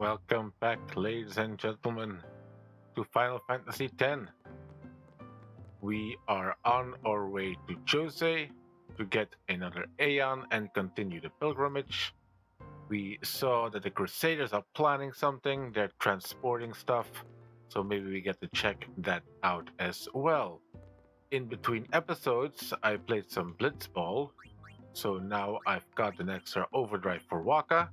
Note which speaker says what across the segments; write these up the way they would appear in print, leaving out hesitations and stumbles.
Speaker 1: Welcome back, ladies and gentlemen, to Final Fantasy X. We are on our way to Jose to get another Aeon and continue the pilgrimage. We saw that the Crusaders are planning something, they're transporting stuff, so maybe we get to check that out as well. In between episodes, I played some Blitzball, so now I've got an extra overdrive for Waka.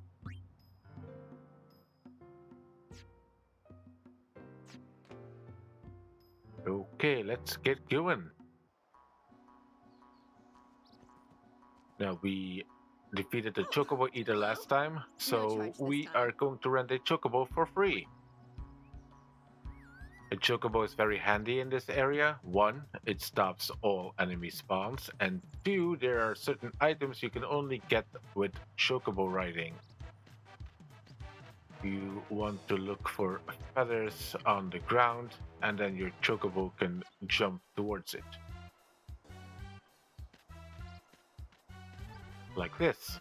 Speaker 1: Okay, let's get going. Now we defeated the Chocobo Eater last time,
Speaker 2: No
Speaker 1: so
Speaker 2: charge this
Speaker 1: we are
Speaker 2: time.
Speaker 1: going to rent a Chocobo for free. A Chocobo is very handy in this area. One, it stops all enemy spawns, and two, there are certain items you can only get with Chocobo riding. You want to look for feathers on the ground, and then your Chocobo can jump towards it. Like this.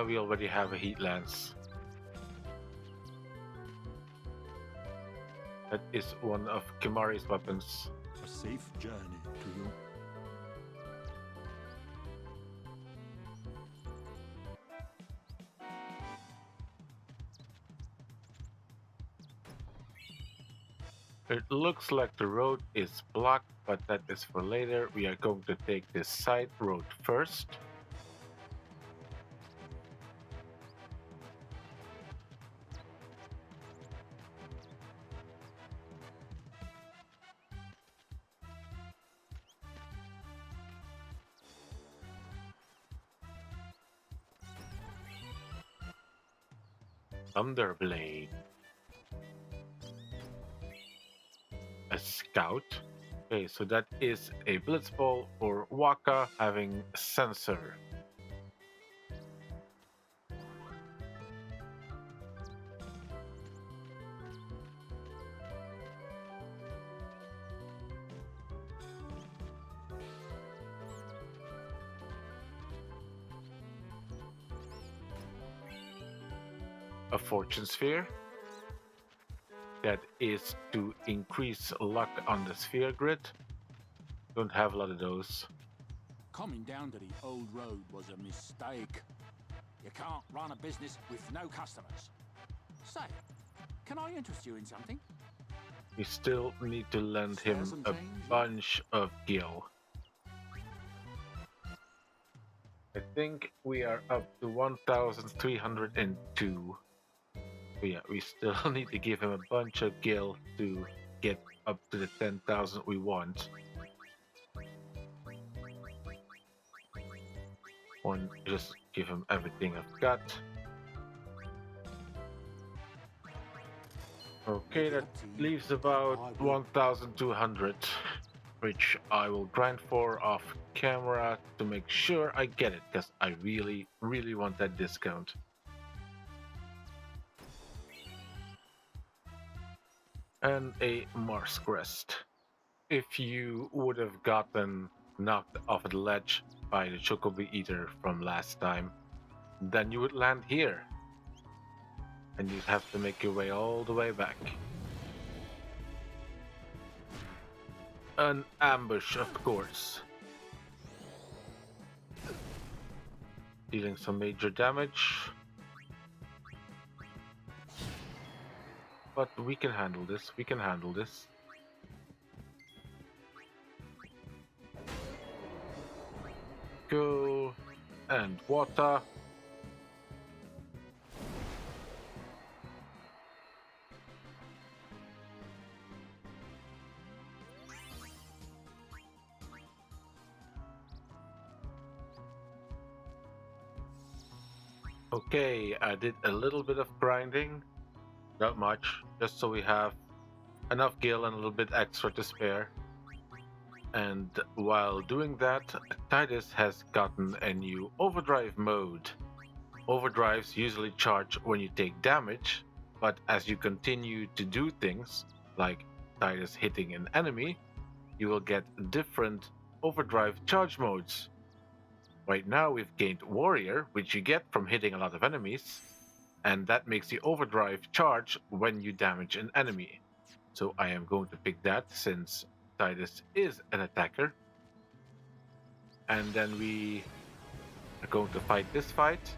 Speaker 1: We already have a Heat Lance. That is one of Kimari's weapons.
Speaker 3: A safe journey to you.
Speaker 1: It looks like the road is blocked, but that is for later. We are going to take this side road first. Thunderblade. A scout. Okay, so that is a blitzball for Waka having sensor. A fortune sphere. That is to increase luck on the sphere grid. Don't have a lot of those.
Speaker 3: Coming down to the old road was a mistake. You can't run a business with no customers. Say, can I interest you in something?
Speaker 1: We still need to lend
Speaker 3: Spare
Speaker 1: him
Speaker 3: some
Speaker 1: a
Speaker 3: change, yeah?
Speaker 1: bunch of gil. I think we are up to 1,302. But yeah, we still need to give him a bunch of gil to get up to the 10,000 we want. One, just give him everything I've got. Okay, that leaves about 1,200, which I will grind for off camera to make sure I get it, because I really, really want that discount. And a Mars Crest. If you would have gotten knocked off the ledge by the Chocobo Eater from last time, then you would land here. And you'd have to make your way all the way back. An ambush, of course. Dealing some major damage. But we can handle this, we can handle this. Go and water. Okay, I did a little bit of grinding. Not much, just so we have enough gil and a little bit extra to spare. And while doing that, Titus has gotten a new overdrive mode. Overdrives usually charge when you take damage, but as you continue to do things, like Titus hitting an enemy, you will get different overdrive charge modes. Right now we've gained Warrior, which you get from hitting a lot of enemies, and that makes the overdrive charge when you damage an enemy. So I am going to pick that since Titus is an attacker. And then we are going to fight this fight.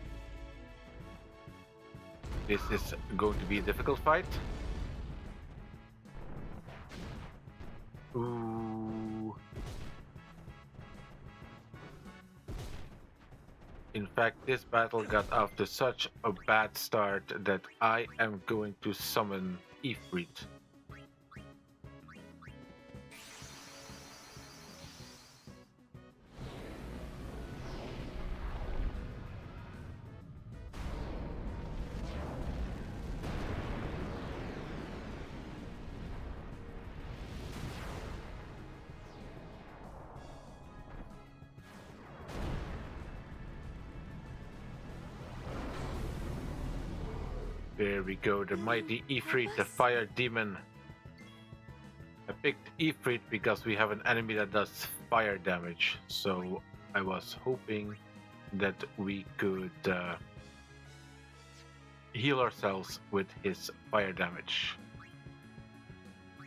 Speaker 1: This is going to be a difficult fight. Ooh. In fact, this battle got off to such a bad start that I am going to summon Ifrit. There we go, the mighty Ifrit, the fire demon. I picked Ifrit because we have an enemy that does fire damage, so I was hoping that we could heal ourselves with his fire damage.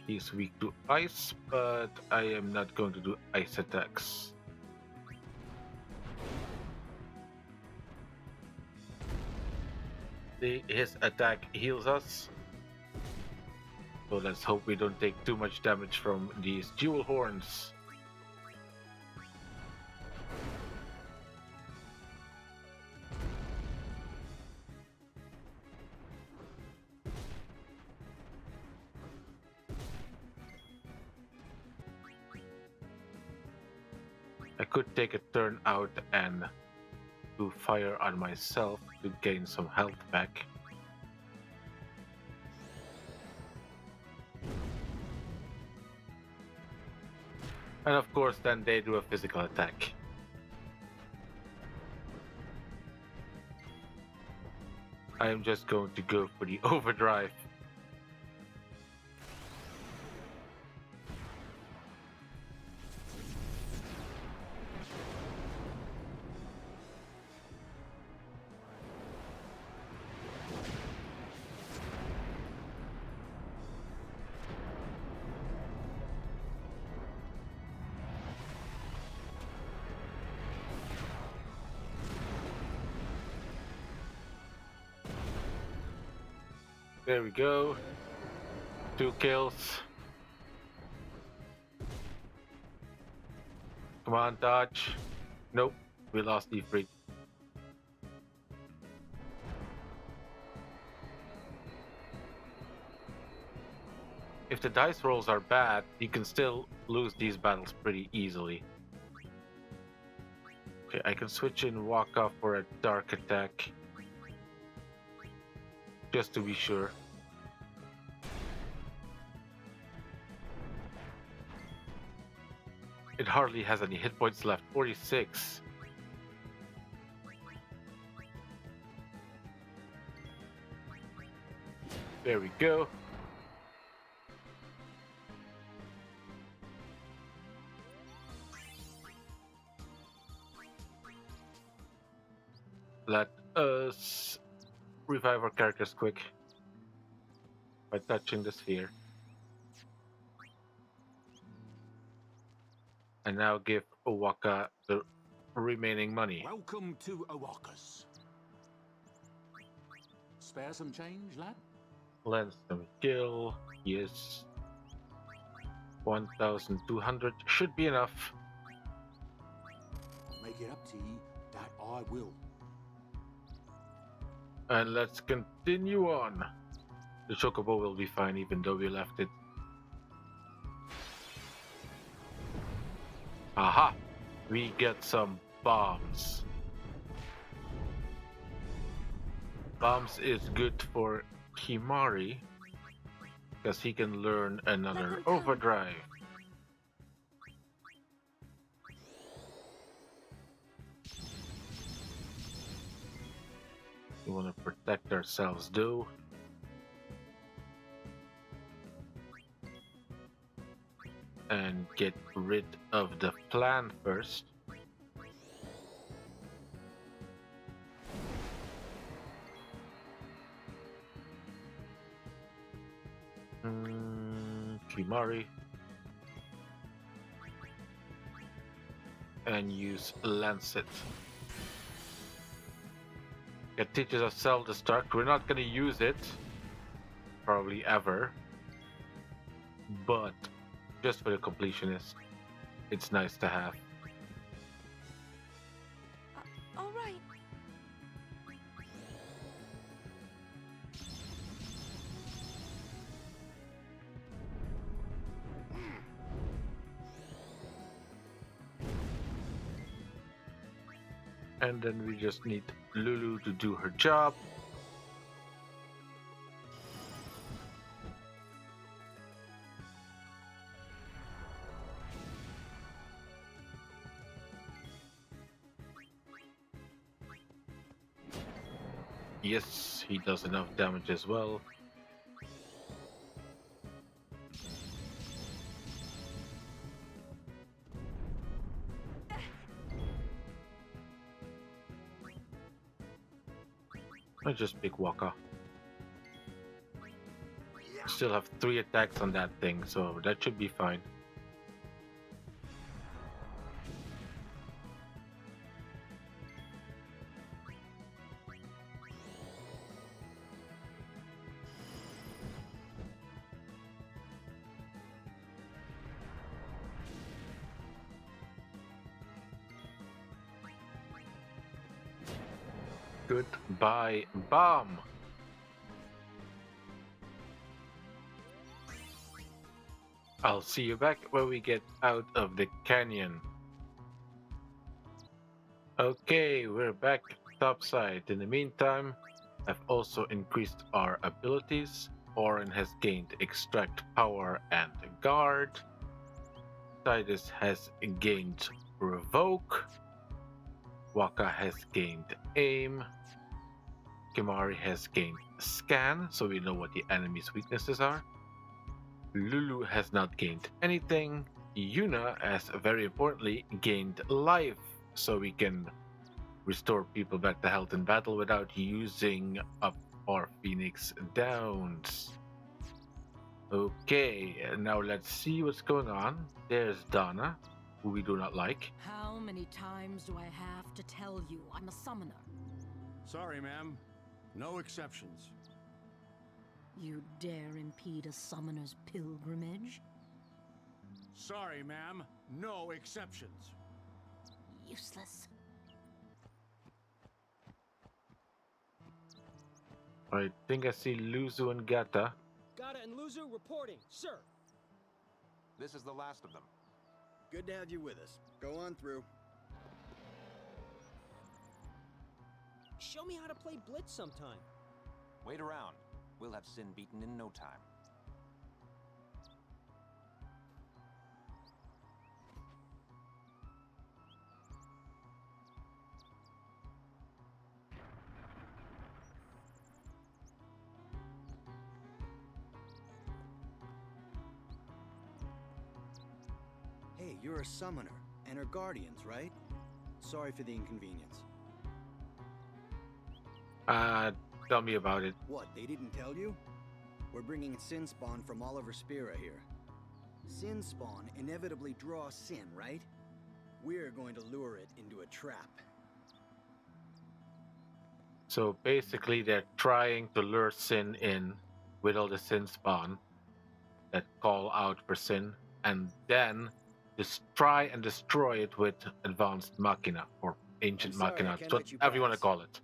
Speaker 1: He's weak to ice, but I am not going to do ice attacks. His attack heals us. So let's hope we don't take too much damage from these jewel horns. I could take a turn out and do fire on myself to gain some health back. And of course then they do a physical attack. I am just going to go for the overdrive. There we go. 2 kills. Come on, dodge. Nope, we lost Ifrit. If the dice rolls are bad, you can still lose these battles pretty easily. Okay, I can switch in Waka for a dark attack. Just to be sure. It hardly has any hit points left. 46. There we go. Let us revive our characters quick by touching the sphere. And now give Owaka the remaining money.
Speaker 3: Welcome to Owaka's. Spare some change, lad?
Speaker 1: Lens some kill. Yes. 1,200 should be enough.
Speaker 3: Make it up to ye, that I will.
Speaker 1: And let's continue on. The Chocobo will be fine even though we left it. Aha! We get some bombs. Bombs is good for Himari because he can learn another overdrive. We want to protect ourselves though. And get rid of the plan first. Kimari. And use Lancet. It teaches us self-destruct. We're not gonna use it. Probably ever. But just for the completionist, it's nice to have.
Speaker 2: All right.
Speaker 1: And then we just need Lulu to do her job. Yes, he does enough damage as well. I just pick Waka. Still have 3 attacks on that thing, so that should be fine. Goodbye, bomb! I'll see you back when we get out of the canyon. Okay, we're back topside. In the meantime, I've also increased our abilities. Orin has gained extract power and guard. Titus has gained revoke. Waka has gained aim. Kimari has gained scan, so we know what the enemy's weaknesses are. Lulu has not gained anything. Yuna has, very importantly, gained life, so we can restore people back to health in battle without using up our Phoenix Downs. Okay, now let's see what's going on. There's Donna, who we do not like.
Speaker 2: How many times do I have to tell you I'm a summoner?
Speaker 3: Sorry, ma'am. No exceptions.
Speaker 2: You dare impede a summoner's pilgrimage?
Speaker 3: Sorry, ma'am. No exceptions.
Speaker 2: Useless.
Speaker 1: I think I see Luzu and Gata.
Speaker 4: Gata and Luzu reporting, sir.
Speaker 5: This is the last of them.
Speaker 6: Good to have you with us. Go on through.
Speaker 4: Show me how to play Blitz sometime.
Speaker 5: Wait around. We'll have Sin beaten in no time.
Speaker 6: Hey, you're a summoner, and are guardians, right? Sorry for the inconvenience.
Speaker 1: Tell me about it.
Speaker 6: What, they didn't tell you? We're bringing Sin Spawn from Oliver Spira here. Sin Spawn inevitably draws Sin, right? We're going to lure it into a trap.
Speaker 1: So basically, they're trying to lure Sin in with all the Sin spawn that call out for Sin, and then just try and destroy it with advanced machina or ancient
Speaker 6: I'm sorry, I
Speaker 1: machina,
Speaker 6: can't let you
Speaker 1: whatever you want to
Speaker 6: pass.
Speaker 1: call it.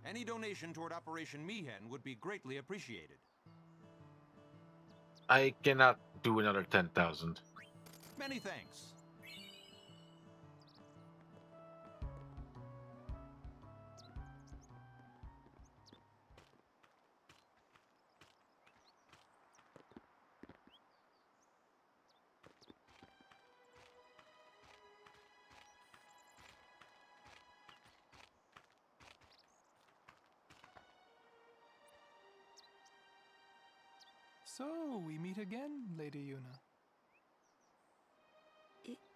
Speaker 5: Any donation toward Operation Mihen would be greatly appreciated.
Speaker 1: I cannot do another 10,000.
Speaker 5: Many thanks.
Speaker 7: So, we meet again, Lady Yuna.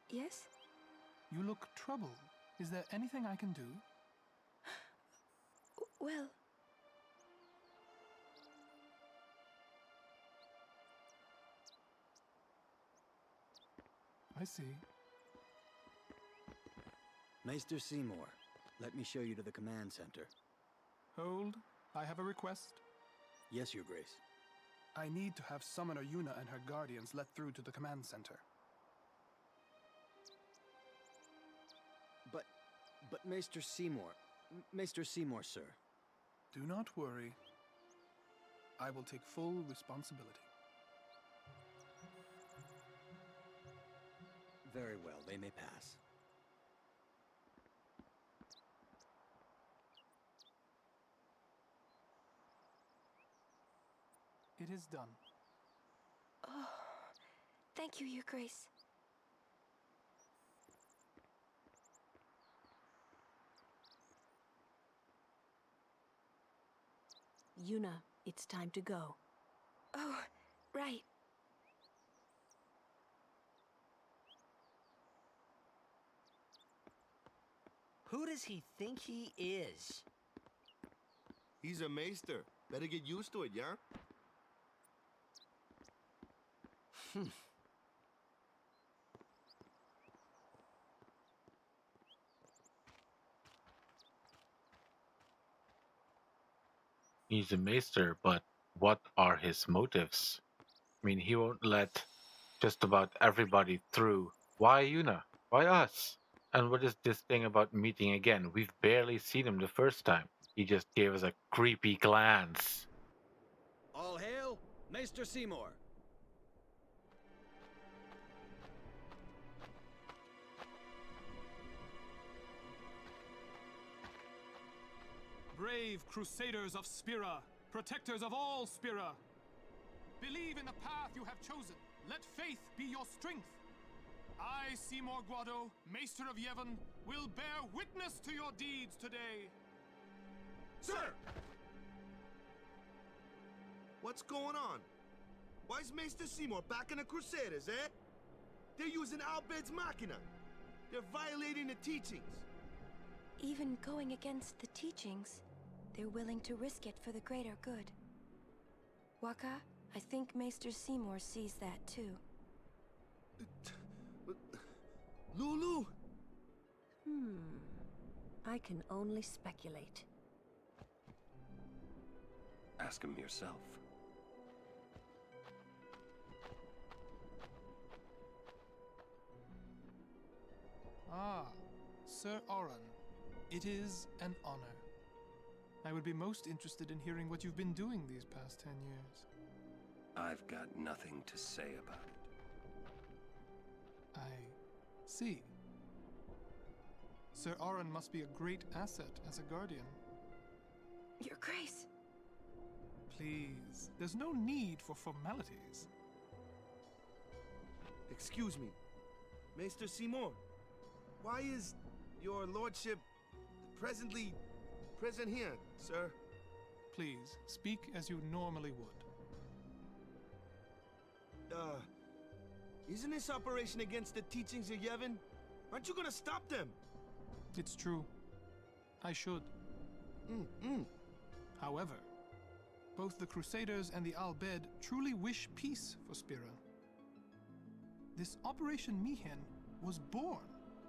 Speaker 8: Yes?
Speaker 7: You look troubled. Is there anything I can do?
Speaker 8: Well...
Speaker 7: I see.
Speaker 6: Maester Seymour, let me show you to the command center.
Speaker 7: Hold. I have a request.
Speaker 6: Yes, Your Grace.
Speaker 7: I need to have Summoner Yuna and her guardians let through to the command center.
Speaker 6: But Maester Seymour... Maester Seymour, sir.
Speaker 7: Do not worry. I will take full responsibility.
Speaker 6: Very well, they may pass.
Speaker 7: It is done.
Speaker 8: Oh, thank you, Your Grace.
Speaker 2: Yuna, it's time to go.
Speaker 8: Oh, right.
Speaker 4: Who does he think he is?
Speaker 9: He's a maester. Better get used to it, yeah?
Speaker 1: He's a maester, but what are his motives? I mean, he won't let just about everybody through. Why Yuna? Why us? And what is this thing about meeting again? We've barely seen him the first time. He just gave us a creepy glance.
Speaker 6: All hail, Maester Seymour.
Speaker 7: Brave Crusaders of Spira, protectors of all Spira. Believe in the path you have chosen. Let faith be your strength. I, Seymour Guado, Maester of Yevon, will bear witness to your deeds today.
Speaker 9: Sir! What's going on? Why is Maester Seymour backing the Crusaders, eh? They're using Albed's Machina. They're violating the teachings.
Speaker 8: Even going against the teachings, they're willing to risk it for the greater good. Waka, I think Maester Seymour sees that too.
Speaker 9: Lulu!
Speaker 2: I can only speculate.
Speaker 10: Ask him yourself.
Speaker 7: Ah, Sir Oran. It is an honor. I would be most interested in hearing what you've been doing these past 10 years.
Speaker 10: I've got nothing to say about it.
Speaker 7: I see. Sir Oran must be a great asset as a guardian.
Speaker 8: Your Grace!
Speaker 7: Please, there's no need for formalities.
Speaker 9: Excuse me. Maester Seymour, why is your lordship present here, sir?
Speaker 7: Please, speak as you normally would.
Speaker 9: Isn't this operation against the teachings of Yevon? Aren't you gonna stop them?
Speaker 7: It's true. I should. However, both the Crusaders and the Al-Bed truly wish peace for Spira. This Operation Mihen was born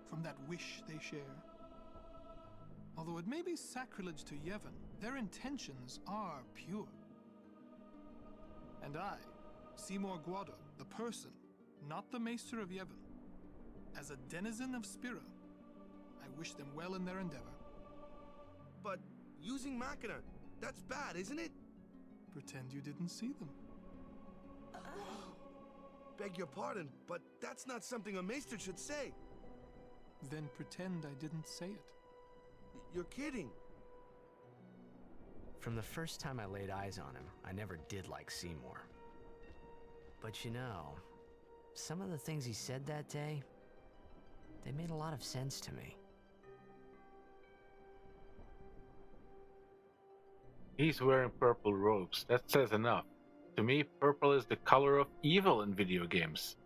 Speaker 7: from that wish they share. Although it may be sacrilege to Yevon, their intentions are pure. And I, Seymour Guado, the person, not the Maester of Yevon, as a denizen of Spira, I wish them well in their endeavor.
Speaker 9: But using Machina, that's bad, isn't it?
Speaker 7: Pretend you didn't see them.
Speaker 9: Beg your pardon, but that's not something a maester should say.
Speaker 7: Then pretend I didn't say it.
Speaker 9: You're kidding.
Speaker 11: From the first time I laid eyes on him, I never did like Seymour. But you know, some of the things he said that day, they made a lot of sense to me.
Speaker 1: He's wearing purple robes. That says enough. To me, purple is the color of evil in video games.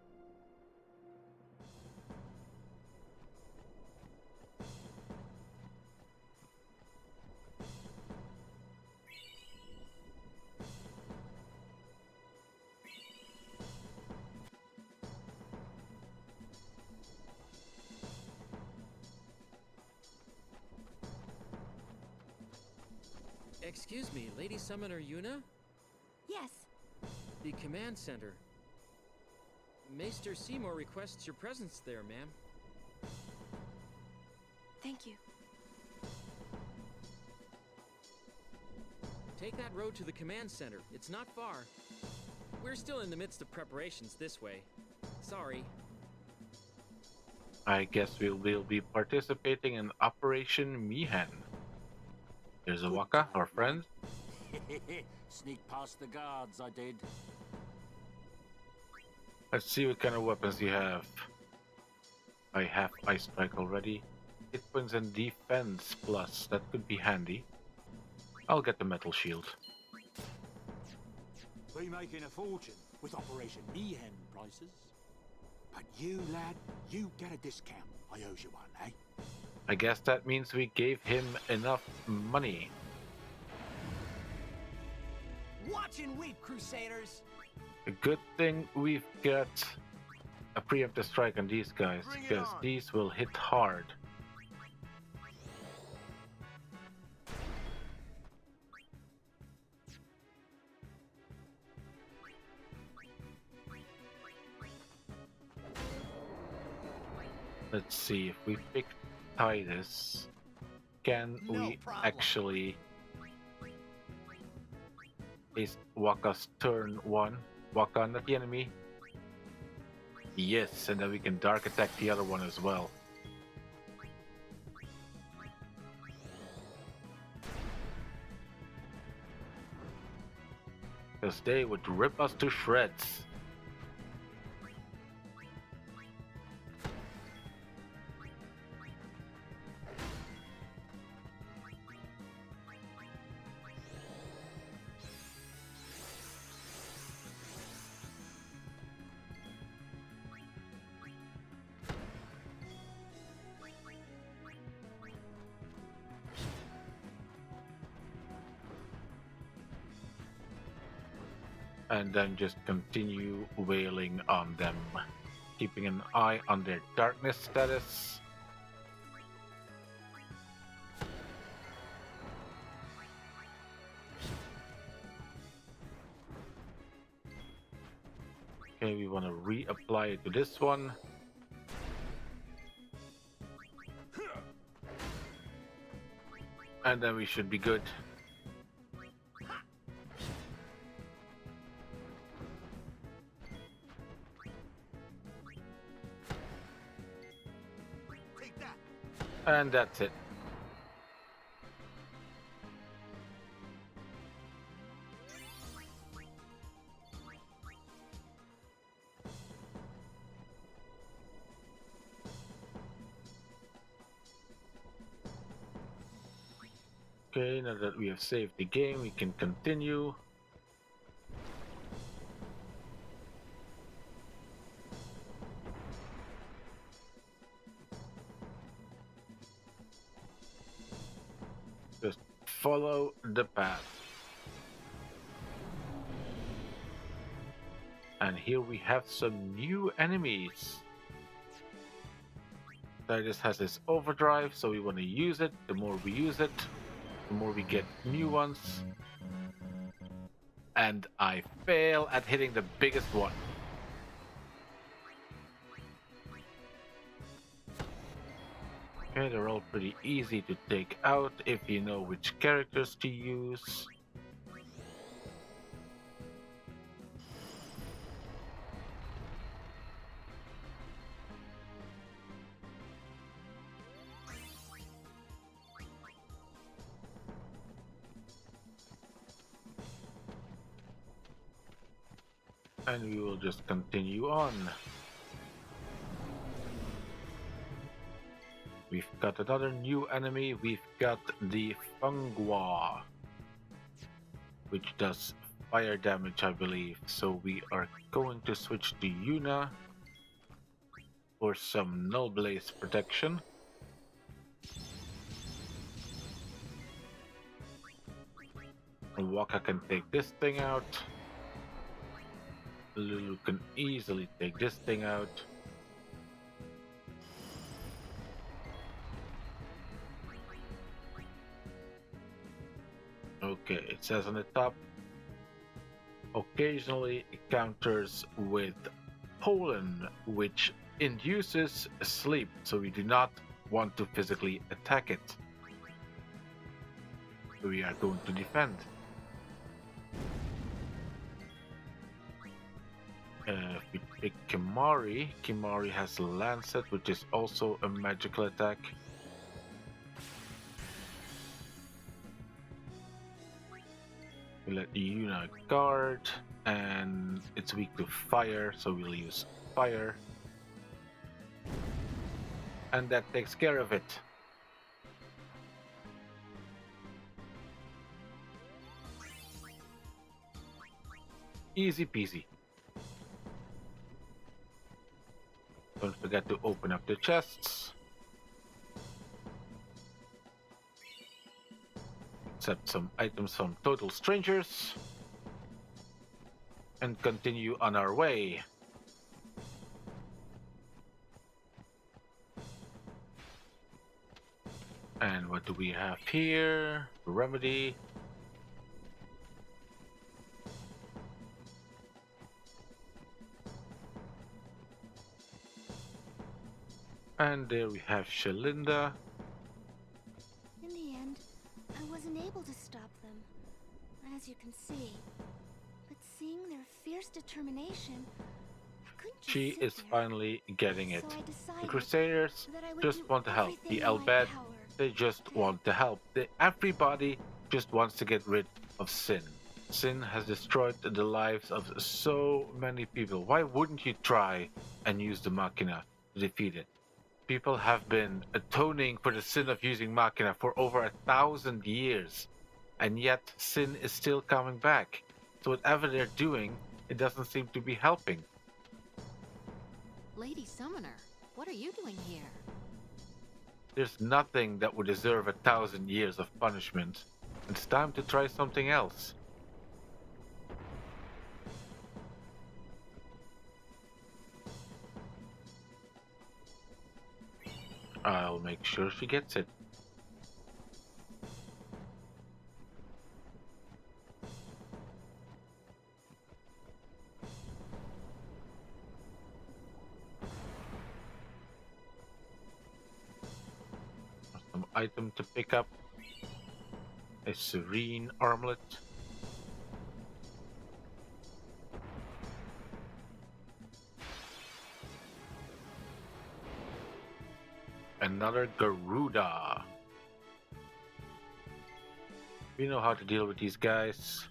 Speaker 4: Excuse me, Lady Summoner Yuna?
Speaker 8: Yes.
Speaker 4: The command center. Maester Seymour requests your presence there, ma'am.
Speaker 8: Thank you.
Speaker 4: Take that road to the command center. It's not far. We're still in the midst of preparations this way. Sorry.
Speaker 1: I guess we will be participating in Operation Mihen. There's a Waka, our friend.
Speaker 3: Sneak past the guards, I did.
Speaker 1: Let's see what kind of weapons you have. I have Ice Strike already. Hit points and defense plus. That could be handy. I'll get the metal shield.
Speaker 3: Be making a fortune with Operation Mihen prices. But you, lad, you get a discount. I owe you one, eh?
Speaker 1: I guess that means we gave him enough money.
Speaker 12: Watch and weep, Crusaders!
Speaker 1: A good thing we've got a preemptive strike on these guys, because these will hit hard. Let's see, if we pick Titus, can we actually... Is Waka's turn 1? Waka, not the enemy. Yes, and then we can dark attack the other one as well. Because they would rip us to shreds. And then just continue wailing on them, keeping an eye on their darkness status. Okay, we want to reapply it to this one. And then we should be good. And that's it. Okay, now that we have saved the game, we can continue. Just follow the path. And here we have some new enemies. Titus has this overdrive, so we want to use it. The more we use it, the more we get new ones. And I fail at hitting the biggest one. Okay, they're all pretty easy to take out if you know which characters to use. And we will just continue on. We've got another new enemy. We've got the Fungwa, which does fire damage, I believe. So we are going to switch to Yuna for some null blaze protection. Waka can take this thing out. Lulu can easily take this thing out. Okay, it says on the top, occasionally counters with pollen, which induces sleep, so we do not want to physically attack it. We are going to defend. If we pick Kimari, Kimari has Lancet, which is also a magical attack. We let Yuna guard, and it's weak to fire, so we'll use fire. And that takes care of it. Easy peasy. Don't forget to open up the chests. Accept some items from total strangers. And continue on our way. And what do we have here? Remedy. And there we have Shalinda.
Speaker 13: In the end, I wasn't able to stop them, as you can see. But seeing their fierce determination, I couldn't just
Speaker 1: She
Speaker 13: sit
Speaker 1: is
Speaker 13: there.
Speaker 1: finally getting it.
Speaker 13: So I
Speaker 1: The
Speaker 13: decided
Speaker 1: Crusaders
Speaker 13: that I would
Speaker 1: just
Speaker 13: do
Speaker 1: want to help.
Speaker 13: everything
Speaker 1: The
Speaker 13: in my
Speaker 1: Albed,
Speaker 13: power.
Speaker 1: they just want to help. Everybody just wants to get rid of Sin. Sin has destroyed the lives of so many people. Why wouldn't you try and use the Machina to defeat it? People have been atoning for the sin of using Machina for over 1,000 years, and yet Sin is still coming back. So whatever they're doing, it doesn't seem to be helping.
Speaker 2: Lady Summoner, what are you doing here?
Speaker 1: There's nothing that would deserve 1,000 years of punishment. It's time to try something else. I'll make sure she gets it. Some item to pick up. A serene armlet. Another Garuda. We know how to deal with these guys.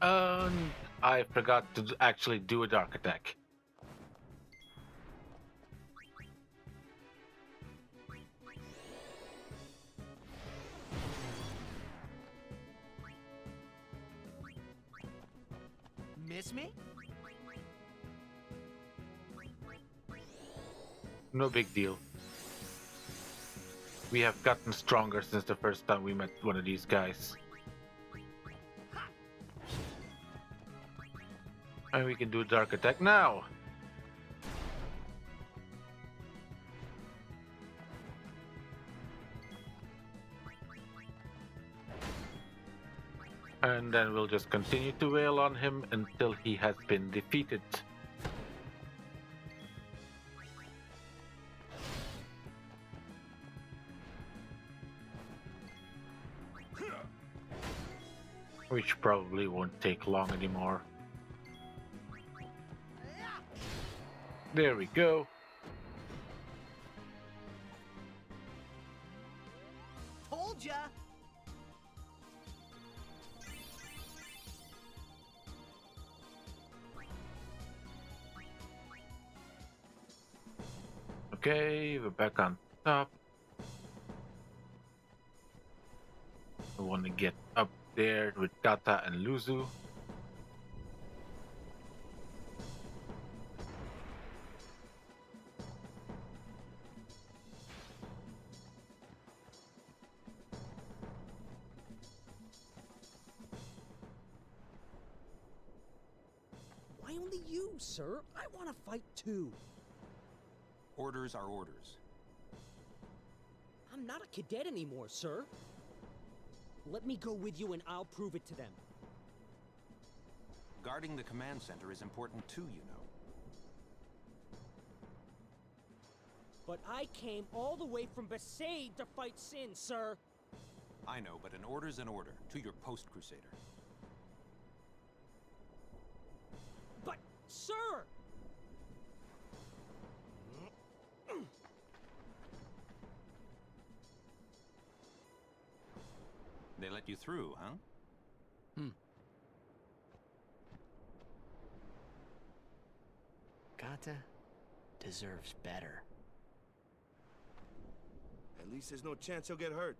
Speaker 1: I forgot to actually do a dark attack.
Speaker 12: Miss me?
Speaker 1: No big deal. We have gotten stronger since the first time we met one of these guys. And we can do a dark attack now. And then we'll just continue to wail on him until he has been defeated. Which probably won't take long anymore. There we go.
Speaker 12: Told ya!
Speaker 1: Okay, we're back on top. I want to get up there with Kata and Luzu.
Speaker 14: Why only you, sir? I want to fight too.
Speaker 5: Orders are orders.
Speaker 14: I'm not a cadet anymore, sir. Let me go with you and I'll prove it to them.
Speaker 5: Guarding the command center is important too, you know.
Speaker 14: But I came all the way from Besaid to fight Sin, sir.
Speaker 5: I know, but an order's an order. To your post, Crusader.
Speaker 14: But, sir!
Speaker 5: They let you through, huh?
Speaker 11: Kata deserves better.
Speaker 9: At least there's no chance he'll get hurt.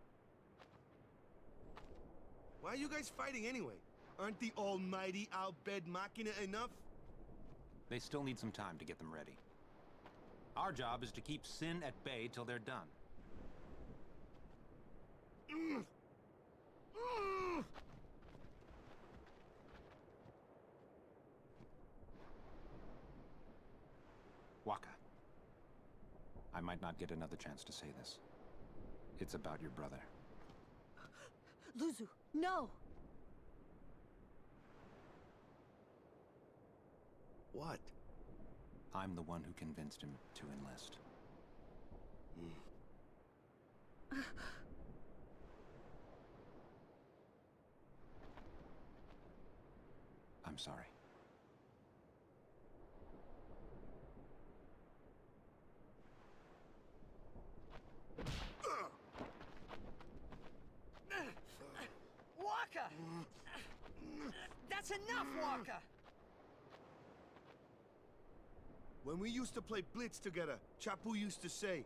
Speaker 9: Why are you guys fighting anyway? Aren't the almighty Al-Bed Machina enough?
Speaker 5: They still need some time to get them ready. Our job is to keep Sin at bay till they're done. Waka. I might not get another chance to say this. It's about your brother.
Speaker 2: Luzu, no!
Speaker 9: What?
Speaker 5: I'm the one who convinced him to enlist. I'm sorry.
Speaker 12: Waka! That's enough, Waka!
Speaker 9: When we used to play Blitz together, Chapu used to say...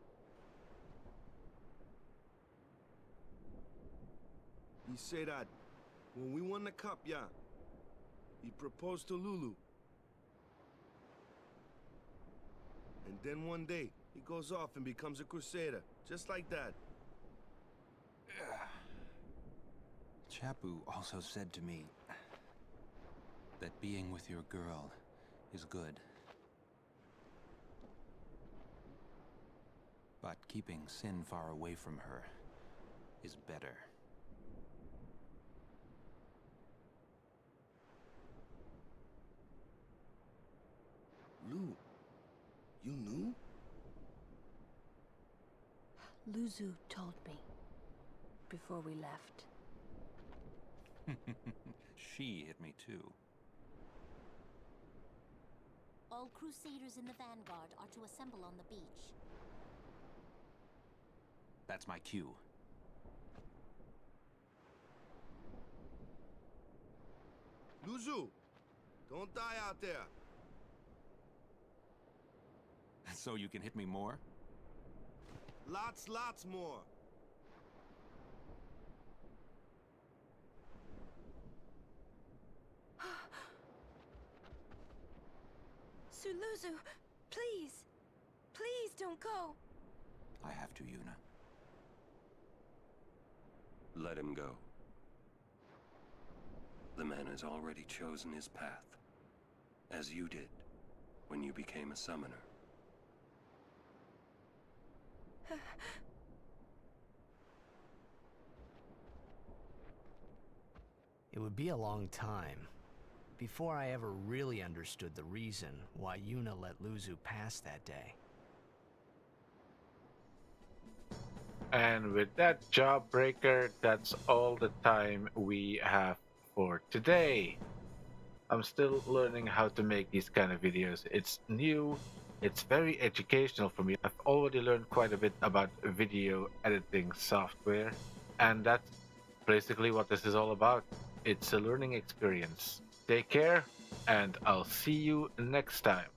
Speaker 9: He said that when we won the cup, yeah, he proposed to Lulu. And then one day, he goes off and becomes a crusader, just like that.
Speaker 5: Chapu also said to me that being with your girl is good. But keeping Sin far away from her is better.
Speaker 9: Lou, you knew?
Speaker 2: Luzu told me before we left.
Speaker 5: She hit me too.
Speaker 13: All Crusaders in the Vanguard are to assemble on the beach.
Speaker 5: That's my cue.
Speaker 9: Luzu, don't die out there.
Speaker 5: So you can hit me more?
Speaker 9: Lots more.
Speaker 8: Sir Luzu, please! Please don't go!
Speaker 5: I have to, Yuna.
Speaker 10: Let him go. The man has already chosen his path, as you did when you became a summoner.
Speaker 11: It would be a long time before I ever really understood the reason why Yuna let Luzu pass that day.
Speaker 1: And with that jawbreaker, that's all the time we have for today. I'm still learning how to make these kind of videos. It's new, it's very educational for me. I've already learned quite a bit about video editing software, and that's basically what this is all about. It's a learning experience. Take care, and I'll see you next time.